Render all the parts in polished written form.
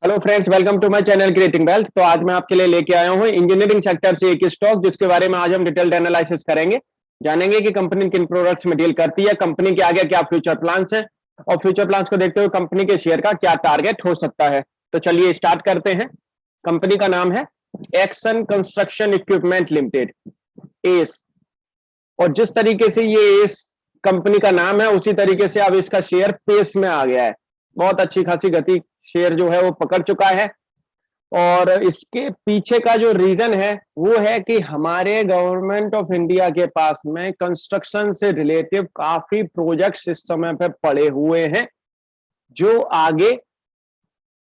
Hello friends, welcome to my channel creating wealth. तो आज मैं आपके लिए लेके आया हूँ इंजीनियरिंग सेक्टर से एक स्टॉक जिसके बारे में आज हम डिटेल्ड एनालिसिस करेंगे। जानेंगे कि कंपनी किन प्रोडक्ट्स में डील करती है, कंपनी के आगे क्या फ्यूचर प्लान्स हैं और फ्यूचर प्लान्स को देखते हुए कंपनी के शेयर का क्या टारगेट हो सकता है। तो चलिए स्टार्ट करते हैं। कंपनी का नाम है action construction equipment limited, S. और जिस तरीके से ये एस कंपनी का नाम है उसी तरीके से अब इसका शेयर पेस में आ गया है। बहुत अच्छी खासी गति शेयर जो है वो पकड़ चुका है। और इसके पीछे का जो रीजन है वो है कि हमारे गवर्नमेंट ऑफ इंडिया के पास में कंस्ट्रक्शन से रिलेटिव काफी प्रोजेक्ट्स इस समय पे पड़े हुए हैं जो आगे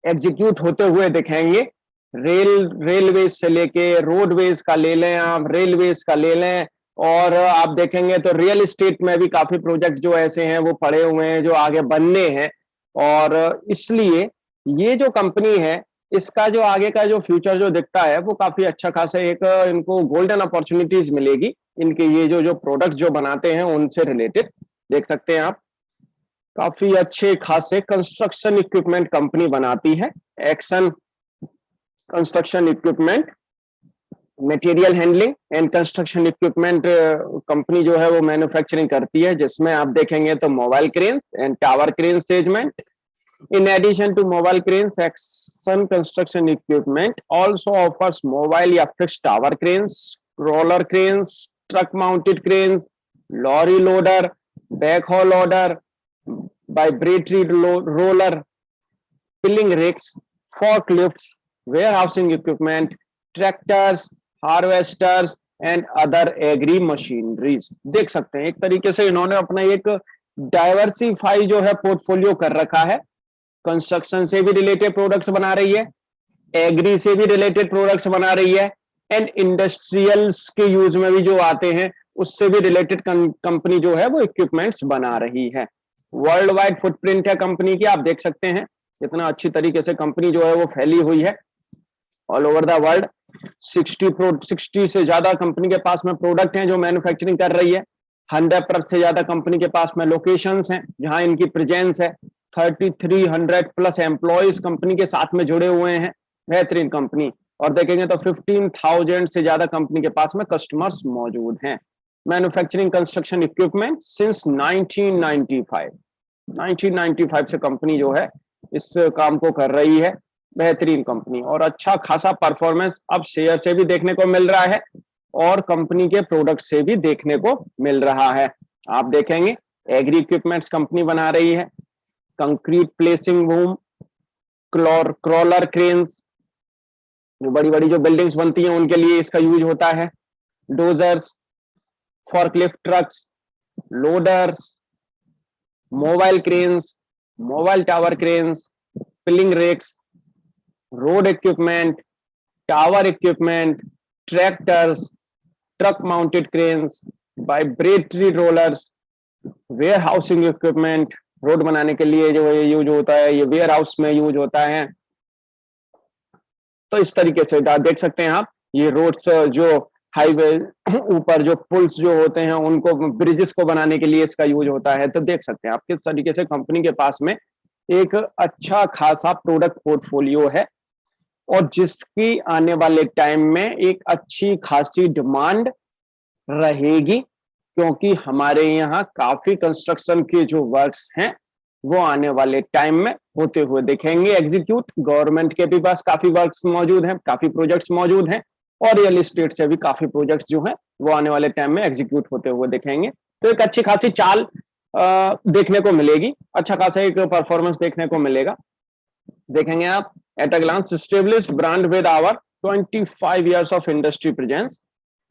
एग्जीक्यूट होते हुए दिखेंगे। रेलवेज से लेके रोडवेज का ले लें, आप रेलवेज का ले लें, और आप देखेंगे तो रियल एस्टेट में भी काफी प्रोजेक्ट जो ऐसे हैं वो पड़े हुए हैं जो आगे बनने हैं। और इसलिए ये जो कंपनी है इसका जो आगे का जो फ्यूचर जो दिखता है वो काफी अच्छा खासा एक इनको गोल्डन अपॉर्चुनिटीज मिलेगी। इनके ये जो जो प्रोडक्ट जो बनाते हैं उनसे रिलेटेड देख सकते हैं आप, काफी अच्छे खासे कंस्ट्रक्शन इक्विपमेंट कंपनी बनाती है। Action construction equipment material handling and construction equipment company जो है वो मैन्युफैक्चरिंग करती है, जिसमें आप देखेंगे तो mobile cranes and tower crane segment. In addition to mobile cranes, Exxon Construction Equipment also offers mobile या fixed tower cranes, roller cranes, truck-mounted cranes, lorry loader, backhoe loader, vibratory roller, pilling rigs, forklifts, warehousing equipment, tractors, harvesters and other agri machineries। देख सकते हैं एक तरीके से इन्होंने अपना एक डाइवर्सिफाई जो है पोर्टफोलियो कर रखा है। कंस्ट्रक्शन से भी रिलेटेड प्रोडक्ट्स बना रही है, एग्री से भी रिलेटेड प्रोडक्ट्स बना रही है, एंड इंडस्ट्रियल्स के यूज में भी जो आते हैं उससे भी रिलेटेड कंपनी जो है वो इक्विपमेंट्स बना रही है। वर्ल्ड वाइड फुटप्रिंट है कंपनी की, आप देख सकते हैं कितना अच्छी तरीके से कंपनी जो है वो फैली हुई है ऑल ओवर द वर्ल्ड। 60 से ज्यादा कंपनी के पास में प्रोडक्ट हैं जो मैन्युफैक्चरिंग कर रही है। 100 से ज्यादा कंपनी के पास में लोकेशंस हैं जहां इनकी प्रेजेंस है। 3300 प्लस एम्प्लॉयज कंपनी के साथ में जुड़े हुए हैं। बेहतरीन कंपनी। और देखेंगे तो 15,000 से ज्यादा कंपनी के पास में कस्टमर्स मौजूद हैं। मैन्युफैक्चरिंग कंस्ट्रक्शन इक्विपमेंट सिंस 1995 से कंपनी जो है इस काम को कर रही है। बेहतरीन कंपनी और अच्छा खासा परफॉर्मेंस अब शेयर से भी देखने को मिल रहा है और कंपनी के प्रोडक्ट से भी देखने को मिल रहा है। आप देखेंगे एग्री इक्विपमेंट्स कंपनी बना रही है, concrete placing boom, crawler cranes, जो बड़ी बड़ी जो बिल्डिंग्स बनती हैं उनके लिए इसका यूज होता है, dozers, forklift trucks, loaders, mobile cranes, mobile tower cranes, piling rigs, road equipment, tower equipment, tractors, truck mounted cranes, vibratory rollers, warehousing equipment, road बनाने के लिए जो ये यूज होता है, ये वेयर हाउस में यूज होता है। तो इस तरीके से देख सकते हैं आप, ये रोड्स जो हाईवे ऊपर जो पुल्स जो होते हैं उनको ब्रिजेस को बनाने के लिए इसका यूज होता है। तो देख सकते हैं आप किस तरीके से कंपनी के पास में एक अच्छा खासा प्रोडक्ट पोर्टफोलियो है और जिसकी आने वाले टाइम में एक अच्छी खासी डिमांड रहेगी, क्योंकि हमारे यहाँ काफी कंस्ट्रक्शन के जो वर्क्स हैं वो आने वाले टाइम में होते हुए दिखेंगे एग्जीक्यूट। गवर्नमेंट के भी पास काफी वर्क्स मौजूद हैं, काफी प्रोजेक्ट्स मौजूद हैं और रियल एस्टेट से भी काफी प्रोजेक्ट्स जो हैं वो आने वाले टाइम में एग्जीक्यूट होते हुए दिखेंगे। तो एक अच्छी खासी चाल देखने को मिलेगी, अच्छा खासा एक परफॉर्मेंस देखने को मिलेगा। देखेंगे आप at a glance, established brand with our 25 years of industry presence,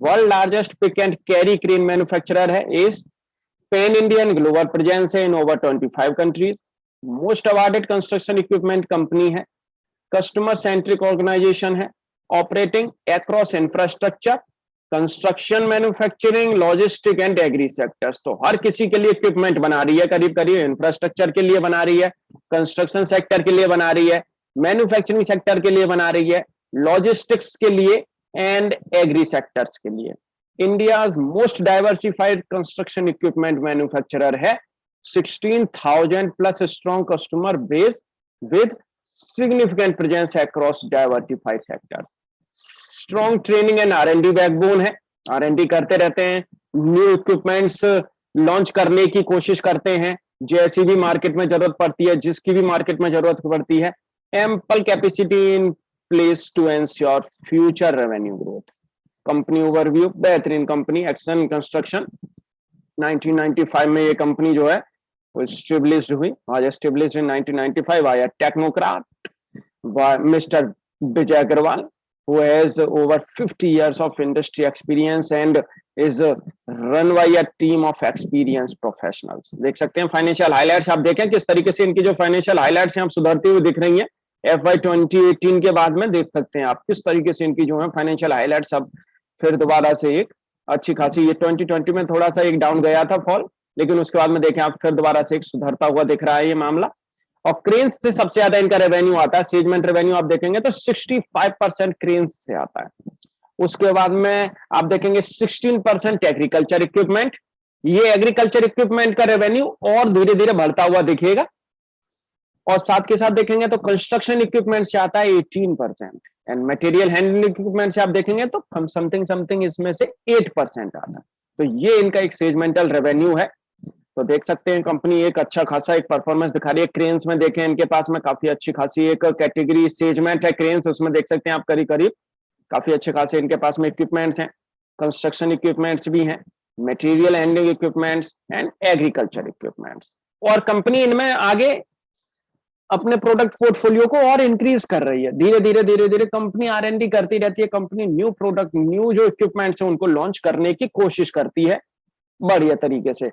world largest pick and carry crane manufacturer है एस, पैन इंडियन ग्लोबल प्रेजेंस है in over 25 countries, most awarded construction equipment company है, customer centric organisation है, operating across infrastructure, construction, manufacturing, logistic and agri sectors. तो हर किसी के लिए इक्विपमेंट बना रही है, करीब करीब इंफ्रास्ट्रक्चर के लिए बना रही है, कंस्ट्रक्शन सेक्टर के लिए बना रही है, मैन्युफैक्चरिंग सेक्टर के लिए बना रही है, लॉजिस्टिक्स के लिए एंड एग्री सेक्टर्स के लिए। India most diversified construction equipment manufacturer है, 16,000 plus strong customer base with significant presence across diversified sectors. Strong training and R&D backbone है, R&D करते रहते हैं, न्यू इक्विपमेंट्स लॉन्च करने की कोशिश करते हैं, जैसी भी मार्केट में जरूरत पड़ती है, जिसकी भी मार्केट में जरूरत पड़ती है. Ample capacity in place to ensure future revenue growth. Company overview, बेहतरीन कंपनी एक्शन कंस्ट्रक्शन. 1995 में ये कंपनी जो है वो एस्टेब्लिश्ड हुई, आज एस्टेब्लिश्ड इन 1995 आया technocrat mister Vijay Agarwal, who has over 50 years of industry experience and is run by a team of experienced professionals. देख सकते हैं फाइनेंशियल हाइलाइट्स, आप देखें किस तरीके से इनकी जो फाइनेंशियल हाइलाइट्स हैं आप सुधरती हुई दिख रही हैं. FY 2018 के बाद में देख सकते हैं आप किस तरीके से इनकी जो है फाइनेंशियल हाइलाइट्स अब फिर दोबारा से एक अच्छी खासी, ये 2020 में थोड़ा सा एक डाउन गया था फॉल, लेकिन उसके बाद में देखें आप फिर दोबारा से एक सुधरता हुआ दिख रहा है ये मामला. और क्रेन्स से सबसे ज्यादा इनका रेवेन्यू आता है, सेगमेंट रेवेन्यू आप देखेंगे तो 65% क्रेन्स से आता है. उसके बाद में आप देखेंगे 16% एग्रीकल्चर इक्विपमेंट. ये एग्रीकल्चर इक्विपमेंट का रेवेन्यू और धीरे धीरे बढ़ता हुआ दिखेगा. और साथ के साथ देखेंगे तो कंस्ट्रक्शन इक्विपमेंट से आता है 18% एंड मटेरियल हैंडलिंग इक्विपमेंट से आप देखेंगे तो समथिंग इसमें से 8% आता है. तो ये इनका एक सेगमेंटल रेवेन्यू है. तो देख सकते हैं कंपनी एक अच्छा खासा एक परफॉर्मेंस दिखा रही है. क्रेन्स में देखें इनके पास में काफी अच्छी खासी एक कैटेगरी सेगमेंट है क्रेन्स, उसमें देख सकते हैं आप करीब करीब काफी अच्छे खासे इनके पास में इक्विपमेंट्स हैं, कंस्ट्रक्शन इक्विपमेंट्स भी हैं, material handling equipments and agriculture equipments. और कंपनी इनमें आगे अपने प्रोडक्ट पोर्टफोलियो को और इंक्रीज कर रही है. धीरे धीरे कंपनी R&D करती रहती है. कंपनी न्यू प्रोडक्ट, न्यू जो इक्विपमेंट्स है उनको लॉन्च करने की कोशिश करती है बढ़िया तरीके से.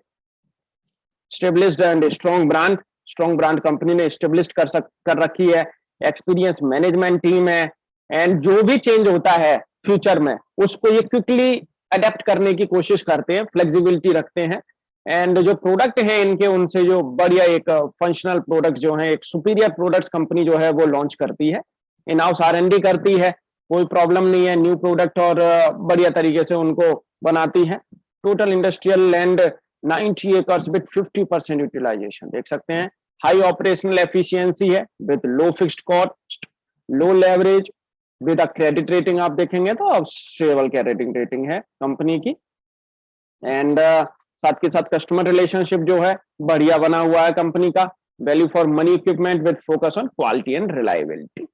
Established and strong brand company ने स्टेब्लिश्ड कर रखी है. एक्सपीरियंस मैनेजमेंट टीम है एंड जो भी चेंज होता है फ्यूचर में उसको ये क्विकली अडेप्ट करने की कोशिश करते हैं, फ्लेक्सिबिलिटी रखते हैं. एंड जो प्रोडक्ट है इनके उनसे जो बढ़िया एक फंक्शनल प्रोडक्ट जो है, एक सुपीरियर प्रोडक्ट्स कंपनी जो है वो लॉन्च करती है. इन हाउस R&D करती है, कोई प्रॉब्लम नहीं है. न्यू प्रोडक्ट और बढ़िया तरीके से उनको बनाती है. Total industrial land 90 acres with 50% utilization. देख सकते हैं हाई ऑपरेशनल एफिशिएंसी है with low fixed cost, low leverage, with a credit rating. आप देखेंगे तो अब स्टेबल क्रेडिट रेटिंग है कंपनी की. एंड साथ के साथ कस्टमर रिलेशनशिप जो है बढ़िया बना हुआ है कंपनी का. Value for money equipment with focus on quality and reliability.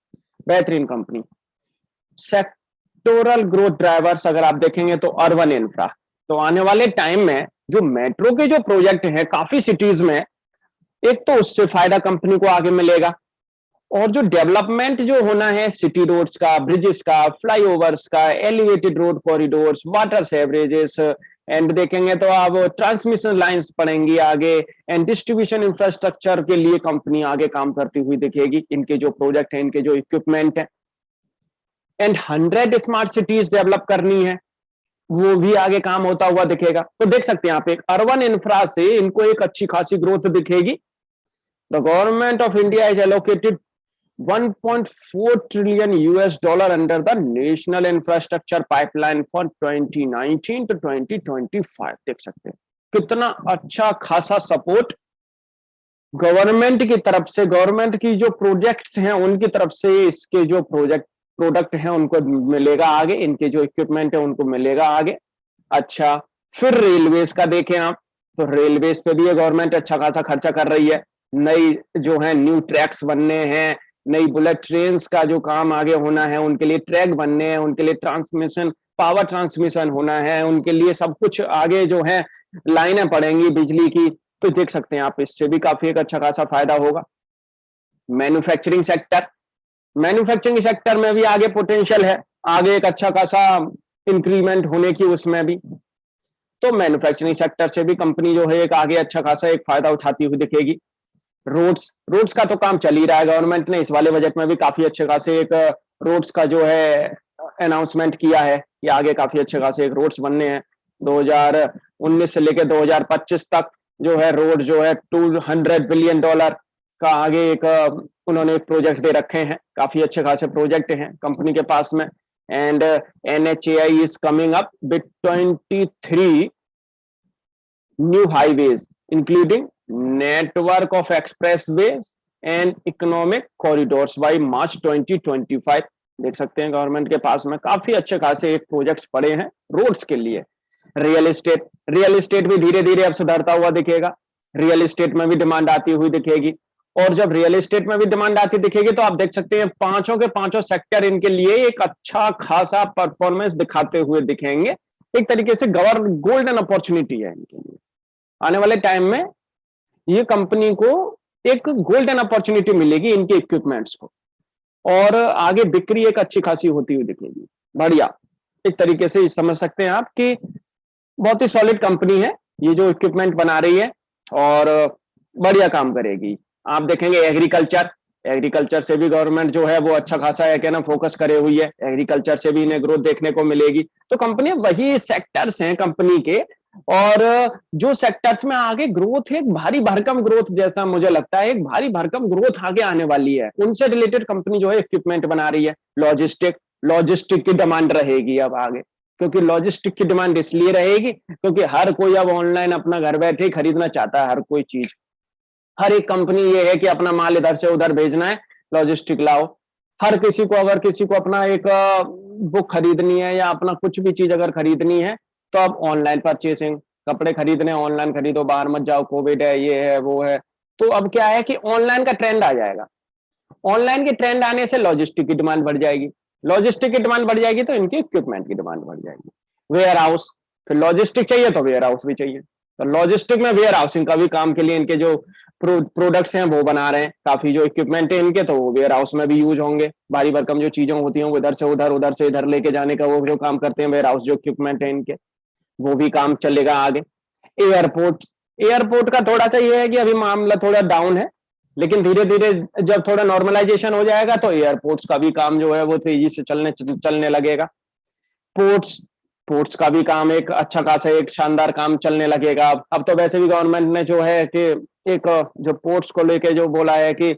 बेहतरीन कंपनी. सेक्टोरल ग्रोथ ड्राइवर्स अगर आप देखेंगे तो अर्बन इंफ्रा, तो आने वाले टाइम में जो मेट्रो के जो प्रोजेक्ट हैं काफी सिटीज में, एक तो उससे फायदा कंपनी को आगे मिलेगा. और जो डेवलपमेंट जो होना है सिटी रोड्स का, ब्रिजेस का, फ्लाईओवर्स का, elevated road corridors, water sewerages and देखेंगे तो आप ट्रांसमिशन लाइंस पड़ेंगी आगे एंड डिस्ट्रीब्यूशन इंफ्रास्ट्रक्चर के लिए कंपनी आगे काम करती हुई दिखेगी. इनके जो प्रोजेक्ट है, इनके जो इक्विपमेंट है. एंड 100 स्मार्ट सिटीज डेवलप करनी है, वो भी आगे काम होता हुआ दिखेगा. तो देख सकते हैं आप एक अर्बन इंफ्रा से इनको एक अच्छी खासी ग्रोथ दिखेगी. The government of India has allocated $1.4 trillion under the national infrastructure pipeline for 2019 to 2025. देख सकते हैं कितना अच्छा खासा सपोर्ट गवर्नमेंट की तरफ से, गवर्नमेंट की जो प्रोजेक्ट्स हैं उनकी तरफ से इसके जो प्रोडक्ट हैं उनको मिलेगा आगे, इनके जो इक्विपमेंट है उनको मिलेगा आगे. अच्छा, फिर रेलवेज का देखें आप तो रेलवेज पे भी ये गवर्नमेंट अच्छा खासा खर्चा कर रही है. नई जो है न्यू ट्रैक्स बनने हैं, नई बुलेट ट्रेन्स का जो काम आगे होना है, उनके लिए ट्रैक बनने हैं, उनके लिए ट्रांसमिशन, पावर ट्रांसमिशन होना है, उनके लिए सब कुछ आगे जो है लाइनें पड़ेंगी बिजली की. तो देख सकते हैं आप इससे भी काफी एक अच्छा खासा फायदा होगा. मैन्युफैक्चरिंग सेक्टर में भी आगे पोटेंशियल है, आगे एक अच्छा खासा इंक्रीमेंट होने की उसमें भी. तो मैन्युफैक्चरिंग सेक्टर से भी कंपनी जो है एक आगे अच्छा खासा एक फायदा उठाती हुई दिखेगी. रोड्स का तो काम चल ही रहा है. गवर्नमेंट ने इस वाले बजट में भी काफी अच्छे खासे एक रोड्स का जो है अनाउंसमेंट किया है कि आगे काफी अच्छे खासे एक रोड्स बनने हैं. 2019 से लेकर 2025 तक जो है रोड जो है $200 बिलियन का आगे एक उन्होंने एक प्रोजेक्ट दे रखे हैं. काफी अच्छे खासे प्रोजेक्ट हैं कंपनी के पास में. And NHAI is coming up with 23 new highways including network of expressways and economic corridors by March 2025। देख सकते हैं गवर्नमेंट के पास में काफी अच्छे खासे एक प्रोजेक्ट्स पड़े हैं रोड्स के लिए। रियल एस्टेट भी धीरे धीरे अब सुधरता हुआ दिखेगा, रियल एस्टेट में भी डिमांड आती हुई दिखेगी। और जब रियल एस्टेट में भी डिमांड आती दिखेगी तो आप देख सकते हैं पांचों के पांचों सेक्टर इनके लिए एक अच्छा खासा परफॉर्मेंस दिखाते हुए दिखेंगे। एक तरीके से गोल्डन अपॉर्चुनिटी है इनके लिए। आने वाले टाइम में ये कंपनी को एक गोल्डन अपॉर्चुनिटी मिलेगी इनके इक्विपमेंट्स को, और आगे बिक्री एक अच्छी खासी होती हुई दिखेगी। बढ़िया, एक तरीके से समझ सकते हैं आप कि बहुत ही सॉलिड कंपनी है ये जो इक्विपमेंट बना रही है, और बढ़िया काम करेगी। आप देखेंगे एग्रीकल्चर से भी गवर्नमेंट जो है वो अच्छा खासा है क्या ना फोकस करे हुई है, एग्रीकल्चर से भी इन्हें ग्रोथ देखने को मिलेगी। तो कंपनी वही सेक्टर्स हैं कंपनी के, और जो सेक्टर्स में आगे ग्रोथ है, एक भारी भरकम ग्रोथ, जैसा मुझे लगता है एक भारी भरकम ग्रोथ आगे आने वाली है, उनसे रिलेटेड कंपनी जो है इक्विपमेंट बना रही है। लॉजिस्टिक की डिमांड रहेगी अब आगे, क्योंकि लॉजिस्टिक की डिमांड इसलिए रहेगी क्योंकि हर कोई अब ऑनलाइन अपना घर बैठे ही खरीदना चाहता है हर कोई चीज। हर एक कंपनी ये है कि अपना माल इधर से उधर भेजना है, लॉजिस्टिक लाओ। हर किसी को अगर किसी को अपना एक बुक खरीदनी है या अपना कुछ भी चीज अगर खरीदनी है तो अब ऑनलाइन परचेसिंग, कपड़े खरीदने ऑनलाइन खरीदो, बाहर मत जाओ, कोविड है, ये है, वो है। तो अब क्या है कि ऑनलाइन का ट्रेंड आ जाएगा। ऑनलाइन के ट्रेंड आने से लॉजिस्टिक की डिमांड बढ़ जाएगी, लॉजिस्टिक की डिमांड बढ़ जाएगी तो इनके इक्विपमेंट की डिमांड बढ़ जाएगी। वेयर हाउस, फिर लॉजिस्टिक चाहिए तो वेयर हाउस भी चाहिए, तो लॉजिस्टिक में वेयर हाउसिंग का भी काम के लिए इनके जो प्रोडक्ट्स हैं वो बना रहे हैं। काफी जो इक्विपमेंट है इनके तो वो वेयर हाउस में भी यूज होंगे। भारी भरकम जो चीजें होती हैं वो इधर से उधर, उधर से इधर लेके जाने का वो जो काम करते हैं वेयर हाउस जो इक्विपमेंट है इनके, वो भी काम चलेगा आगे। एयरपोर्ट, एयरपोर्ट का थोड़ा सा ये है कि अभी मामला थोड़ा डाउन है, लेकिन धीरे धीरे जब थोड़ा नॉर्मलाइजेशन हो जाएगा तो एयरपोर्ट्स का भी काम जो है वो तेजी से चलने लगेगा। पोर्ट्स, पोर्ट्स का भी काम एक अच्छा खासा एक शानदार काम चलने लगेगा। अब तो वैसे भी गवर्नमेंट ने जो है कि एक जो पोर्ट्स को लेके जो बोला है कि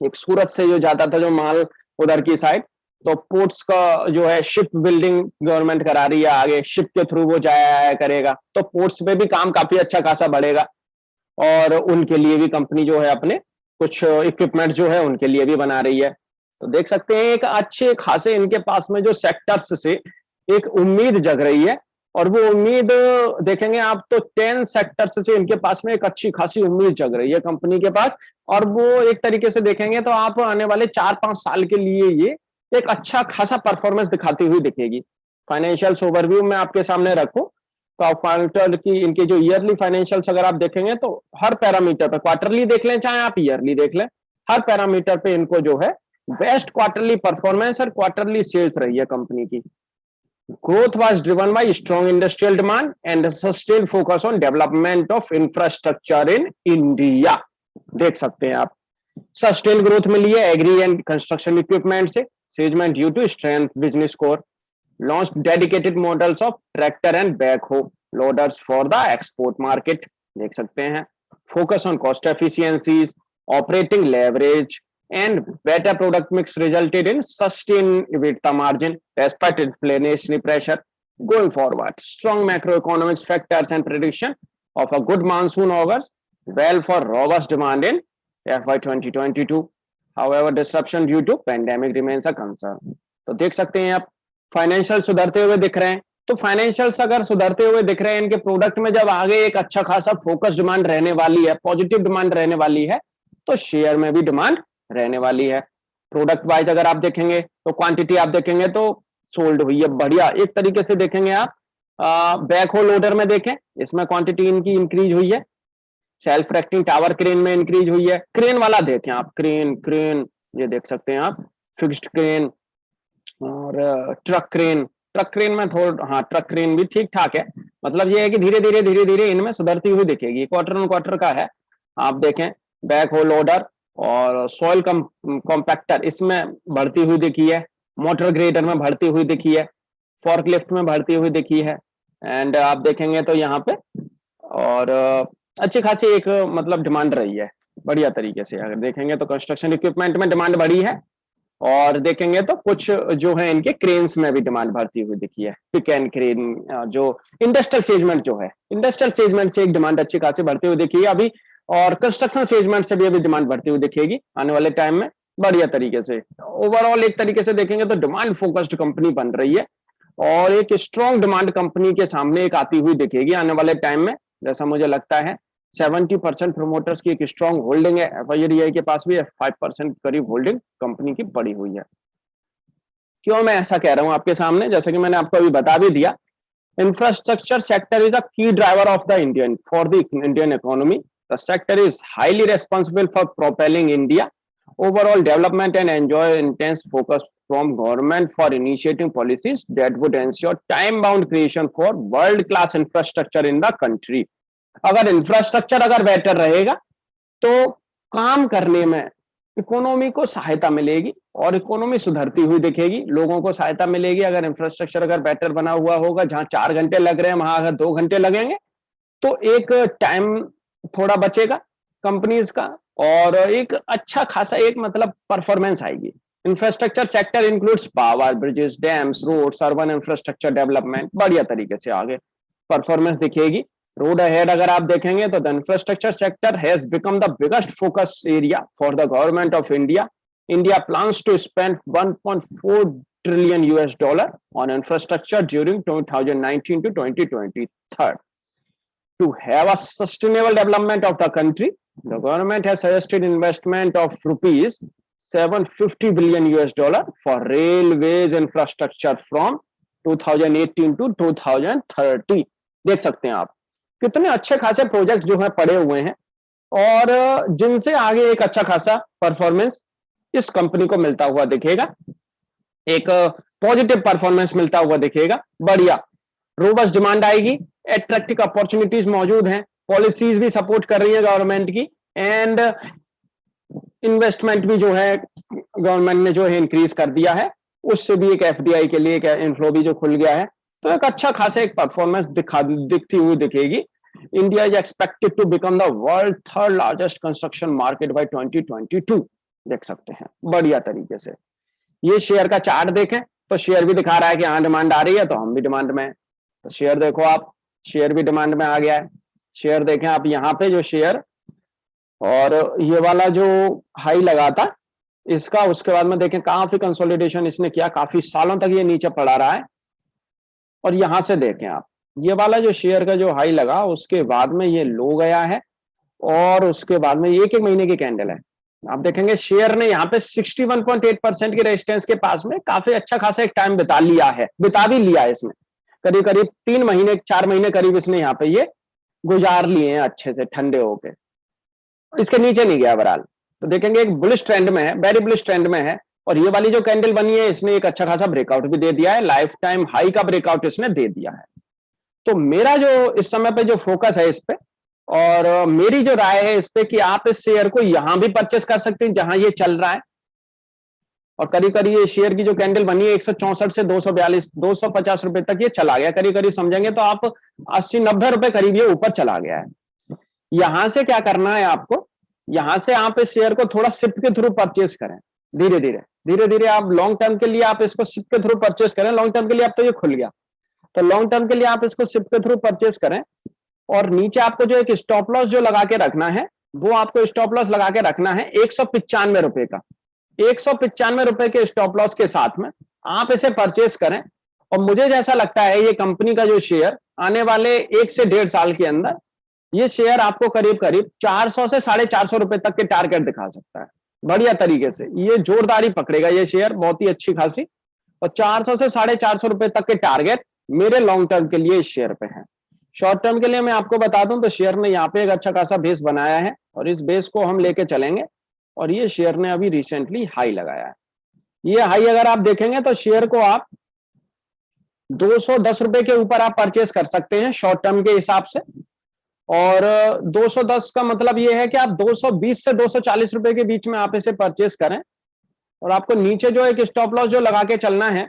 एक सूरत से जो जाता था जो माल उधर की साइड, तो पोर्ट्स का जो है शिप बिल्डिंग गवर्नमेंट करा रही है, आगे शिप के थ्रू वो जाया आया करेगा, तो पोर्ट्स पे भी काम काफी अच्छा खासा बढ़ेगा। और उनके लिए भी कंपनी जो है अपने कुछ इक्विपमेंट जो है उनके लिए भी बना रही है। तो देख सकते हैं एक अच्छे खासे इनके पास में जो सेक्टर्स से एक उम्मीद जग रही है, और वो उम्मीद देखेंगे आप तो 10 सेक्टर्स से इनके पास में एक अच्छी खासी उम्मीद जग रही है कंपनी के पास। और वो एक तरीके से देखेंगे तो आप आने वाले 4-5 साल के लिए ये एक अच्छा खासा परफॉर्मेंस दिखाती हुई दिखेगी। फाइनेंशियल ओवरव्यू में आपके सामने रखूं तो आप क्वार्टर की इनके जो ईयरली फाइनेंशियल्स अगर आप देखेंगे तो हर पैरामीटर पर, क्वार्टरली देख लें चाहे आप ईयरली देख लें, हर पैरामीटर पे इनको जो है बेस्ट क्वार्टरली परफॉर्मेंस और क्वार्टरली सेल्स रही है कंपनी की। Growth was driven by strong industrial demand and a sustained focus on development of infrastructure in India। देख सकते हैं आप सस्टेन ग्रोथ मिली है एग्री एंड कंस्ट्रक्शन इक्विपमेंट से, segment due to strength business core, launched dedicated models of tractor and backhoe loaders for the export market। देख सकते हैं focus on cost efficiencies, operating leverage and better product mix resulted in sustained EBITDA margin despite inflationary pressure going forward। Strong macroeconomic factors and prediction of a good monsoon augurs well for robust demand in FY 2022। However, disruption due to pandemic remains a concern। तो देख सकते हैं आप financial सुधरते हुए दिख रहे हैं, तो फाइनेंशियल्स अगर सुधरते हुए दिख रहे हैं इनके प्रोडक्ट में, जब आगे एक अच्छा खासा फोकस डिमांड रहने वाली है, पॉजिटिव डिमांड रहने वाली है, तो शेयर में भी डिमांड रहने वाली है। प्रोडक्ट वाइज अगर आप देखेंगे तो क्वांटिटी आप देखेंगे तो सोल्ड हुई है बढ़िया। एक तरीके से देखेंगे आप बैकहो लोडर में देखें, इसमें क्वांटिटी इनकी इंक्रीज हुई है। सेल्फ रेक्टिंग टावर क्रेन में इंक्रीज हुई है। क्रेन वाला देखें आप, क्रेन ये देख सकते हैं आप, फिक्स्ड क्रेन और ट्रक क्रेन में थोड़ा, हाँ ट्रक क्रेन भी ठीक ठाक है। मतलब ये है कि धीरे धीरे इनमें सुधरती हुई दिखेगी, क्वार्टर ऑन क्वार्टर का है। आप देखें बैक होल लोडर और सॉइल कॉम्पैक्टर इसमें बढ़ती हुई दिखी है, मोटर ग्रेडर में बढ़ती हुई दिखी है, फॉर्कलिफ्ट में बढ़ती हुई दिखी है। एंड आप देखेंगे तो यहाँ पे और अच्छी खासी एक मतलब डिमांड रही है बढ़िया तरीके से। अगर देखेंगे तो कंस्ट्रक्शन इक्विपमेंट में डिमांड बढ़ी है, और देखेंगे तो कुछ जो है इनके क्रेन्स में भी डिमांड बढ़ती हुई दिखी है। पिक एंड क्रेन जो इंडस्ट्रियल सेगमेंट जो है, इंडस्ट्रियल सेगमेंट से एक डिमांड अच्छी खासी बढ़ती हुई दिखी है। अभी और कंस्ट्रक्शन सेगमेंट से भी अभी डिमांड बढ़ती हुई दिखेगी आने वाले टाइम में बढ़िया तरीके से। ओवरऑल एक तरीके से देखेंगे तो डिमांड फोकस्ड कंपनी बन रही है और एक स्ट्रॉन्ग डिमांड कंपनी के सामने एक आती हुई दिखेगी आने वाले टाइम में, जैसा मुझे लगता है। 70% प्रोमोटर्स की एक स्ट्रॉन्ग होल्डिंग है, एफआईडीआई के पास भी 5% करीब होल्डिंग कंपनी की पड़ी हुई है। क्यों मैं ऐसा कह रहा हूं आपके सामने, जैसे कि मैंने आपको अभी बता भी दिया, infrastructure sector is a key driver of the Indian economy. The sector is highly responsible for propelling India overall development and enjoy intense focus from government for initiating policies that would ensure time-bound creation for world-class infrastructure in the country. अगर infrastructure अगर better रहेगा तो काम करने में economy को सहायता मिलेगी और इकोनॉमी सुधरती हुई दिखेगी, लोगों को सहायता मिलेगी। अगर इंफ्रास्ट्रक्चर अगर बेटर बना हुआ होगा, जहां 4 घंटे लग रहे हैं वहां अगर 2 घंटे लगेंगे तो एक टाइम थोड़ा बचेगा कंपनीज का और एक अच्छा खासा एक मतलब परफॉर्मेंस आएगी। Infrastructure sector includes power, bridges, dams, roads, urban infrastructure development, बढ़िया तरीके से आगे परफॉर्मेंस दिखेगी। रोड अहेड अगर आप देखेंगे तो the infrastructure sector has become the biggest focus area for the government of India. India plans to spend 1.4 trillion US dollar on infrastructure during 2019 to 2023. To have a sustainable development of the country, the government has suggested investment of rupees 750 billion US dollar for railways infrastructure from 2018 to 2030। देख सकते हैं आप कितने अच्छे खासे project जो है पड़े हुए हैं और जिनसे आगे एक अच्छा खासा परफॉर्मेंस इस कंपनी को मिलता हुआ दिखेगा, एक पॉजिटिव परफॉर्मेंस मिलता हुआ दिखेगा। बढ़िया रोबस्ट डिमांड आएगी, अट्रैक्टिव अपॉर्चुनिटीज मौजूद हैं, पॉलिसीज भी सपोर्ट कर रही है गवर्नमेंट की एंड इन्वेस्टमेंट भी जो है गवर्नमेंट ने जो है इंक्रीज कर दिया है, उससे भी एक एफडीआई के लिए एक इनफ्लो भी जो खुल गया है, तो एक अच्छा खासा एक परफॉर्मेंस दिखती हुई दिखेगी। India is expected to become the world third largest construction market by 2022। देख सकते हैं बढ़िया तरीके से। ये शेयर का चार्ट देखें तो शेयर भी दिखा रहा है कि हाँ डिमांड आ रही है, तो हम भी डिमांड में है। तो शेयर देखो आप, शेयर भी डिमांड में आ गया है। शेयर देखें आप यहाँ पे जो शेयर और ये वाला जो हाई लगा था इसका, उसके बाद में देखें काफी कंसोलिडेशन इसने किया, काफी सालों तक ये नीचे पड़ा रहा है। और यहां से देखें आप ये वाला जो शेयर का जो हाई लगा उसके बाद में ये लो गया है और उसके बाद में एक महीने की कैंडल है। आप देखेंगे शेयर ने यहाँ पे 61.8% की रेजिस्टेंस के पास में काफी अच्छा खासा एक टाइम बिता भी लिया है इसने, करीब करीब 3 महीने 4 महीने करीब इसने यहाँ पे ये गुजार लिए हैं अच्छे से ठंडे होके, इसके नीचे नहीं गया बहरहाल। तो देखेंगे एक बुलिश ट्रेंड में है, वेरी बुलिश ट्रेंड में है। और ये वाली जो कैंडल बनी है इसने एक अच्छा खासा ब्रेकआउट भी दे दिया है, लाइफ टाइम हाई का ब्रेकआउट इसने दे दिया है। तो मेरा जो इस समय पे जो फोकस है इस पे और मेरी जो राय है इस पे कि आप इस शेयर को यहां भी परचेस कर सकते हैं जहां ये चल रहा है। और करीब करीब ये शेयर की जो कैंडल बनी है 164 से 242 250 रुपए तक ये चला गया, करीब करीब समझेंगे तो आप 80-90 रुपए करीब ये ऊपर चला गया है। यहां से क्या करना है आपको, यहां से आप इस शेयर को थोड़ा सिप के थ्रू परचेस करें, धीरे धीरे आप लॉन्ग टर्म के लिए आप इसको सिप के थ्रू परचेस करें। लॉन्ग टर्म के लिए अब तो ये खुल गया, तो लॉन्ग टर्म के लिए आप इसको सिप के थ्रू परचेस करें। और नीचे आपको जो एक स्टॉप लॉस जो लगा के रखना है, वो आपको स्टॉप लॉस लगा के रखना है 195 रुपए का। 195 रुपए के स्टॉप लॉस के साथ में आप इसे परचेस करें। और मुझे जैसा लगता है ये कंपनी का जो शेयर आने वाले 1 से 1.5 साल के अंदर ये शेयर आपको करीब करीब 400 से 450 रुपए तक के टारगेट दिखा सकता है। बढ़िया तरीके से ये जोरदारी पकड़ेगा ये शेयर बहुत ही अच्छी खासी, और 400 से 450 रुपए तक के टारगेट मेरे लॉन्ग टर्म के लिए इस शेयर पे है। शॉर्ट टर्म के लिए मैं आपको बता दूं तो शेयर ने यहाँ पे एक अच्छा खासा बेस बनाया है और इस बेस को हम लेके चलेंगे। और ये शेयर ने अभी रिसेंटली हाई लगाया है। ये हाई अगर आप देखेंगे तो शेयर को आप 210 रुपए के ऊपर आप परचेस कर सकते हैं शॉर्ट टर्म के हिसाब से। और 210 का मतलब ये है कि आप 220 से 240 रुपए के बीच में आप इसे परचेस करें। और आपको नीचे जो एक स्टॉप लॉस जो लगा के चलना है,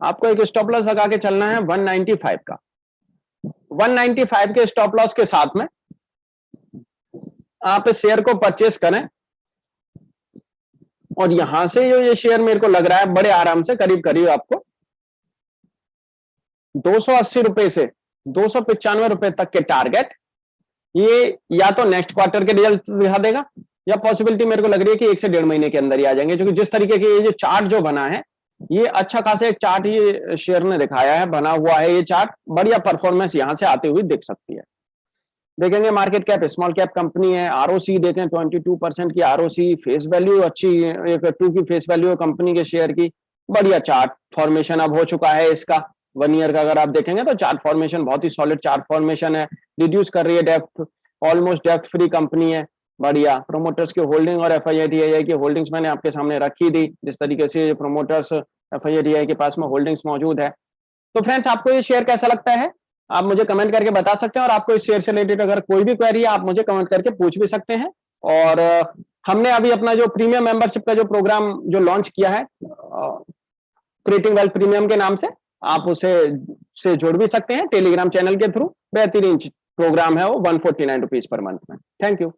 आपको एक स्टॉप लॉस लगा के चलना है 195 का। 195 के स्टॉप लॉस के साथ में आप इस शेयर को परचेस करें। और यहां से जो ये शेयर मेरे को लग रहा है बड़े आराम से करीब करीब आपको 280 रुपए से 295 रुपए तक के टारगेट ये या तो नेक्स्ट क्वार्टर के रिजल्ट दिखा देगा, या पॉसिबिलिटी मेरे को लग रही है कि 1 से 1.5 महीने के अंदर ही आ जाएंगे, क्योंकि जिस तरीके के ये जो चार्ट जो बना है, ये अच्छा खासा एक चार्ट ये शेयर ने दिखाया है, बना हुआ है ये चार्ट, बढ़िया परफॉर्मेंस यहां से आते हुए दिख सकती है। देखेंगे market cap, small cap company है, आरओसी देखें 22% की आरओसी, फेस वैल्यू अच्छी, एक 2 की फेस वैल्यू है कंपनी के शेयर की, बढ़िया चार्ट फॉर्मेशन अब हो चुका है इसका। 1 ईयर का अगर आप देखेंगे तो चार्ट फॉर्मेशन बहुत ही सॉलिड चार्ट फॉर्मेशन है, रिड्यूस कर रही है depth, almost depth free company है, बढ़िया। प्रोमोटर्स की होल्डिंग और एफआईआईटीआई की होल्डिंग्स मैंने आपके सामने रखी थी, जिस तरीके से प्रोमोटर्स एफआईआईटीआई के पास में होल्डिंग्स मौजूद है। तो फ्रेंड्स, आपको ये शेयर कैसा लगता है, आप मुझे कमेंट करके बता सकते हैं, और आपको इस शेयर से रिलेटेड अगर कोई भी क्वेरी है, आप मुझे कमेंट करके पूछ भी सकते हैं। और हमने अभी अपना जो प्रीमियम मेंबरशिप का जो प्रोग्राम जो लॉन्च किया है, क्रिएटिंग वेल्थ प्रीमियम के नाम से, आप उसे से जुड़ भी सकते हैं टेलीग्राम चैनल के थ्रू। बेहतरीन प्रोग्राम है वो, 149 रुपीज पर मंथ में। Thank you.